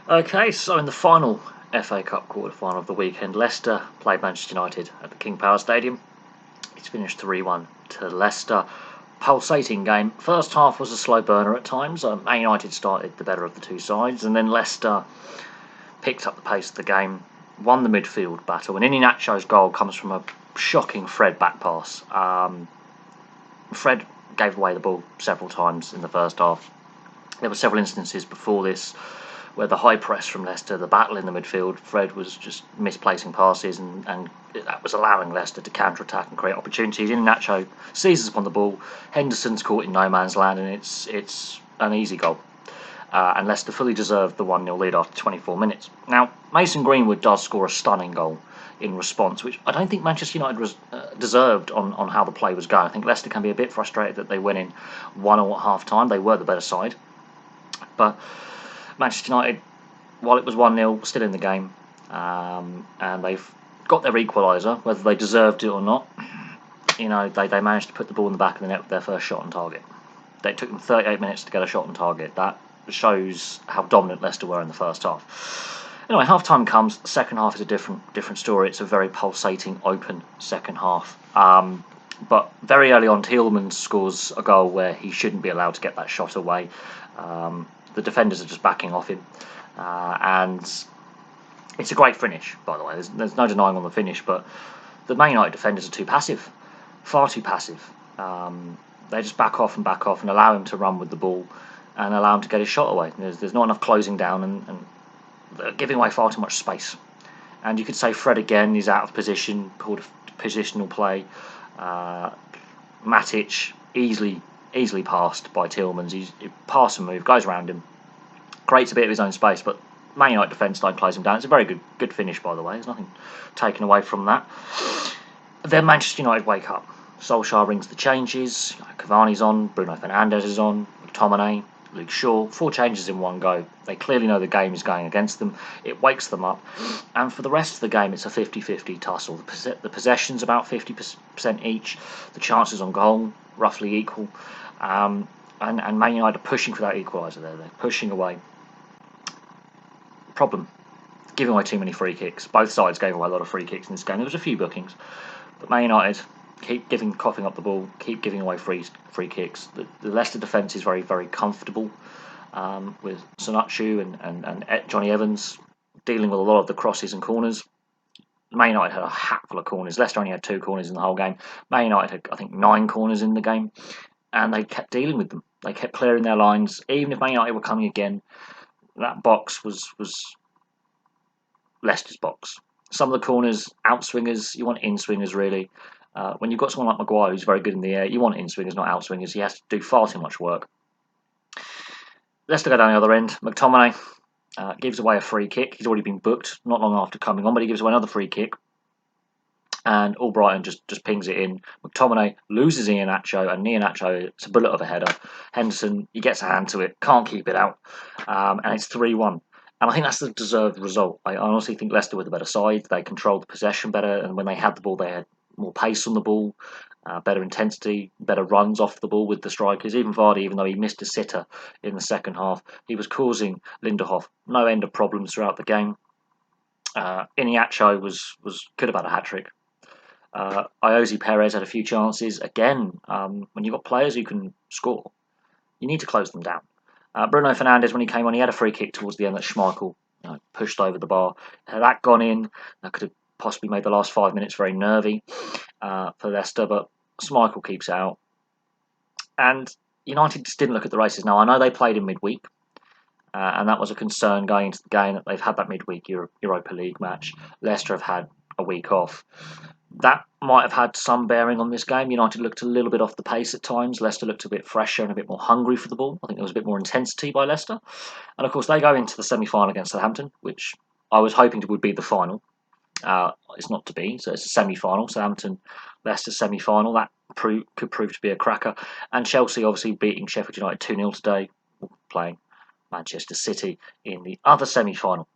Okay, so in the final FA Cup quarter-final of the weekend, Leicester played Manchester United at the King Power Stadium. It's finished 3-1 to Leicester. Pulsating game. First half was a slow burner at times. Man United started the better of the two sides, and then Leicester picked up the pace of the game, won the midfield battle, and Iheanacho's goal comes from a shocking Fred back pass. Fred gave away the ball several times in the first half. There were several instances before this where the high press from Leicester, the battle in the midfield, Fred was just misplacing passes, and that was allowing Leicester to counter-attack and create opportunities. Iheanacho seizes upon the ball, Henderson's caught in no man's land, and it's an easy goal. And Leicester fully deserved the 1-0 lead after 24 minutes. Now, Mason Greenwood does score a stunning goal in response, which I don't think Manchester United deserved on how the play was going. I think Leicester can be a bit frustrated that they went in 1-0 at half-time. They were the better side. But Manchester United, while it was 1-0, still in the game, and they've got their equaliser, whether they deserved it or not. They managed to put the ball in the back of the net with their first shot on target. It took them 38 minutes to get a shot on target. That shows how dominant Leicester were in the first half. Anyway, half-time comes. The second half is a different story. It's a very pulsating, open second half. But very early on, Tielemans scores a goal where he shouldn't be allowed to get that shot away. The defenders are just backing off him, and it's a great finish, by the way. There's no denying on the finish, but the Man United defenders are too passive, far too passive. They just back off and allow him to run with the ball and allow him to get his shot away. There's not enough closing down, and they're giving away far too much space. And you could say Fred again is out of position, called positional play. Matic easily passed by Tielemans. He pass and move, goes around him, creates a bit of his own space, but Man United defence don't close him down. It's a very good finish, by the way. There's nothing taken away from that. Then Manchester United wake up. Solskjaer rings the changes. Cavani's on, Bruno Fernandes is on, McTominay, Luke Shaw. 4 changes in one go. They clearly know the game is going against them. It wakes them up. And for the rest of the game, it's a 50-50 tussle. The possession's about 50% each. The chances on goal, roughly equal. And Man United are pushing for that equaliser there. They're pushing away. Problem, giving away too many free kicks. Both sides gave away a lot of free kicks in this game. There was a few bookings. But Man United keep coughing up the ball, keep giving away free kicks. The Leicester defence is very, very comfortable with Sonachu and Johnny Evans dealing with a lot of the crosses and corners. Man United had a hatful of corners. Leicester only had 2 corners in the whole game. Man United had, I think, 9 corners in the game, and they kept dealing with them. They kept clearing their lines. Even if Man United were coming again, that box was Leicester's box. Some of the corners, outswingers, you want in-swingers really. When you've got someone like Maguire who's very good in the air, you want in-swingers, not outswingers. He has to do far too much work. Leicester go down the other end. McTominay gives away a free kick. He's already been booked not long after coming on, but he gives away another free kick. And Albrighton just pings it in. McTominay loses Iheanacho, and Iheanacho, it's a bullet of a header. Henderson, he gets a hand to it, can't keep it out, and it's 3-1. And I think that's the deserved result. I honestly think Leicester were the better side. They controlled the possession better, and when they had the ball, they had more pace on the ball, better intensity, better runs off the ball with the strikers. Even Vardy, even though he missed a sitter in the second half, he was causing Lindelof no end of problems throughout the game. Iheanacho could have had a hat-trick. Iosi Perez had a few chances. Again, when you've got players who can score, you need to close them down. Bruno Fernandes, when he came on, he had a free kick towards the end that Schmeichel pushed over the bar. Had that gone in, that could have possibly made the last 5 minutes very nervy for Leicester, but Schmeichel keeps out. And United just didn't look at the races. Now, I know they played in midweek, and that was a concern going into the game, that they've had that midweek Europa League match. Leicester have had a week off. That might have had some bearing on this game. United looked a little bit off the pace at times. Leicester looked a bit fresher and a bit more hungry for the ball. I think there was a bit more intensity by Leicester. And of course, they go into the semi-final against Southampton, which I was hoping would be the final. It's not to be, so it's a semi-final. Southampton-Leicester semi-final. That could prove to be a cracker. And Chelsea obviously beating Sheffield United 2-0 today, playing Manchester City in the other semi-final.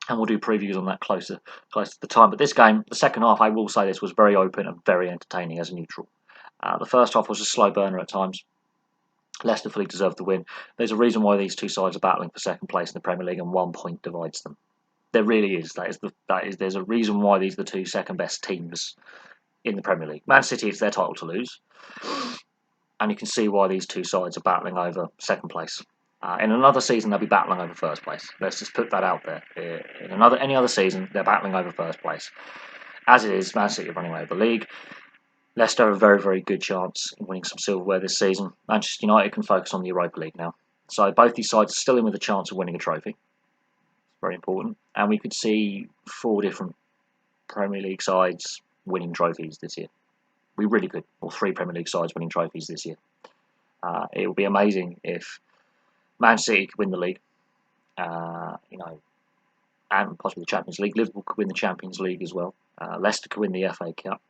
And we'll do previews on that closer to the time. But this game, the second half, I will say this, was very open and very entertaining as a neutral. The first half was a slow burner at times. Leicester fully deserved the win. There's a reason why these two sides are battling for second place in the Premier League, and 1 point divides them. There really is. There's a reason why these are the two second best teams in the Premier League. Man City, it's their title to lose, and you can see why these two sides are battling over second place. In another season, they'll be battling over first place. Let's just put that out there. In any other season, they're battling over first place. As it is, Man City are running away with the league. Leicester have a very, very good chance in winning some silverware this season. Manchester United can focus on the Europa League now. So both these sides are still in with a chance of winning a trophy. It's very important. And we could see 4 different Premier League sides winning trophies this year. We really could. Or 3 Premier League sides winning trophies this year. It would be amazing if Man City could win the league, and possibly the Champions League. Liverpool could win the Champions League as well. Leicester could win the FA Cup.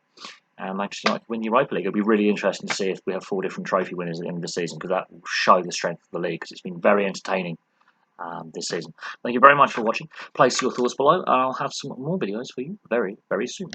And Manchester United could win the Europa League. It'll be really interesting to see if we have 4 different trophy winners at the end of the season, because that will show the strength of the league, because it's been very entertaining this season. Thank you very much for watching. Place your thoughts below, and I'll have some more videos for you very, very soon.